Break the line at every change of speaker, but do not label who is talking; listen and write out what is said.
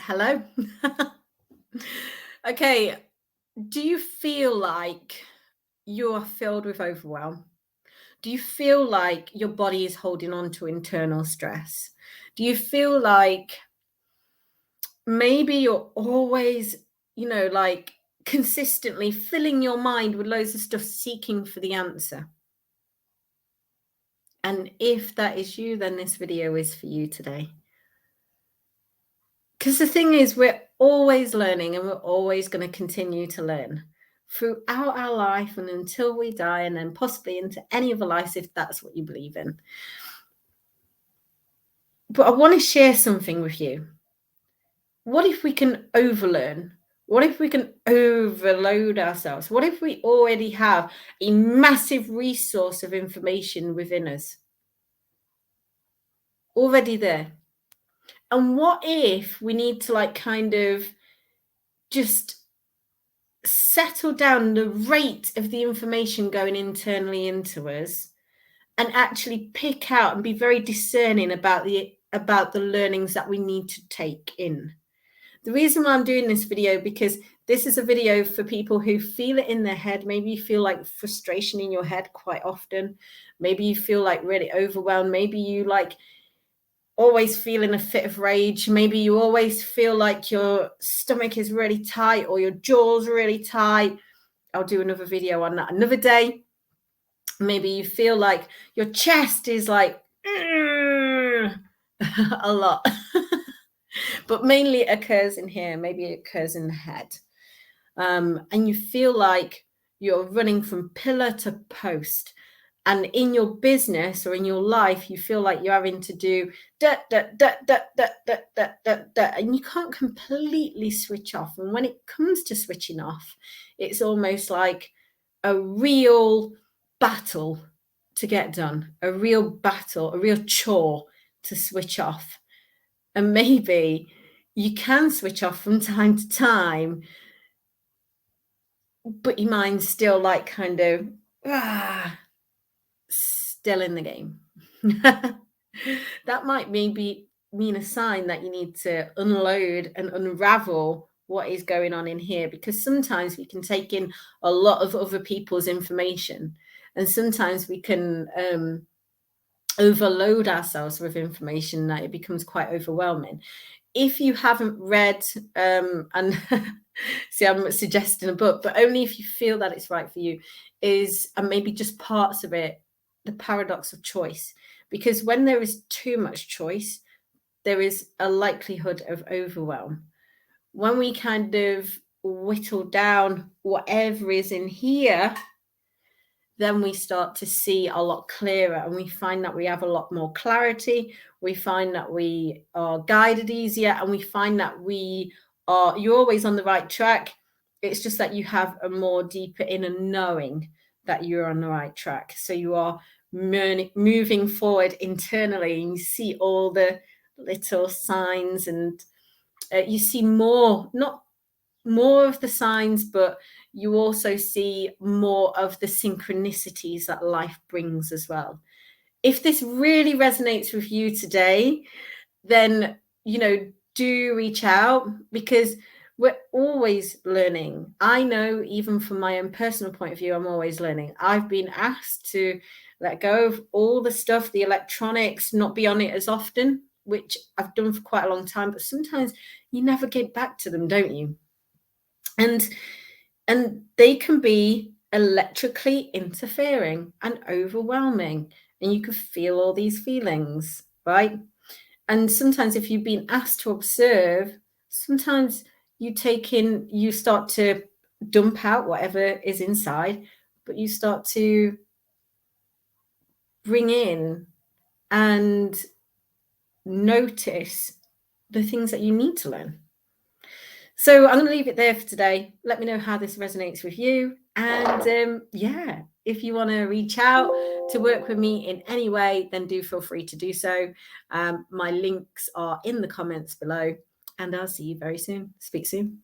Hello. Okay, do you feel like you are filled with overwhelm? Do you feel like your body is holding on to internal stress? Do you feel like maybe you're always, like consistently filling your mind with loads of stuff seeking for the answer? And if that is you, then this video is for you today. Because the thing is, we're always learning and we're always going to continue to learn throughout our life and until we die, and then possibly into any other lives if that's what you believe in. But I want to share something with you. What if we can overlearn? What if we can overload ourselves? What if we already have a massive resource of information within us? Already there. And what if we need to kind of just settle down the rate of the information going internally into us and actually pick out and be very discerning about the learnings that we need to take in. The reason why I'm doing this video, because this is a video for people who feel it in their head. Maybe you feel like frustration in your head quite often. Maybe you feel like really overwhelmed. Maybe you always feel in a fit of rage. Maybe you always feel like your stomach is really tight or your jaw's really tight. I'll do another video on that another day. Maybe you feel like your chest is like a lot. But mainly it occurs in here. Maybe it occurs in the head. And you feel like you're running from pillar to post. And in your business or in your life, you feel like you're having to do and you can't completely switch off. And when it comes to switching off, it's almost like a real battle to get done, a real battle, a real chore to switch off. And maybe you can switch off from time to time, but your mind's still kind of still in the game. That might maybe mean a sign that you need to unload and unravel what is going on in here, because sometimes we can take in a lot of other people's information, and sometimes we can overload ourselves with information that it becomes quite overwhelming. If you haven't read and see, I'm suggesting a book, but only if you feel that it's right for you, and maybe just parts of it, The Paradox of Choice. Because when there is too much choice, there is a likelihood of overwhelm. When we kind of whittle down whatever is in here, then we start to see a lot clearer, and we find that we have a lot more clarity. We find that we are guided easier, and we find that you're always on the right track. It's just that you have a more deeper inner knowing that you're on the right track. So you are moving forward internally, and you see all the little signs, and you see not more of the signs, but you also see more of the synchronicities that life brings as well. If this really resonates with you today, then do reach out, because we're always learning. I know, even from my own personal point of view, I'm always learning. I've been asked to let go of all the stuff, the electronics, not be on it as often, which I've done for quite a long time, but sometimes you never get back to them, don't you? And they can be electrically interfering and overwhelming, and you can feel all these feelings, right? And sometimes if you've been asked to observe, sometimes you start to dump out whatever is inside, but you start to bring in and notice the things that you need to learn. So I'm going to leave it there for today. Let me know how this resonates with you. And if you want to reach out to work with me in any way, then do feel free to do so. My links are in the comments below, and I'll see you very soon. Speak soon.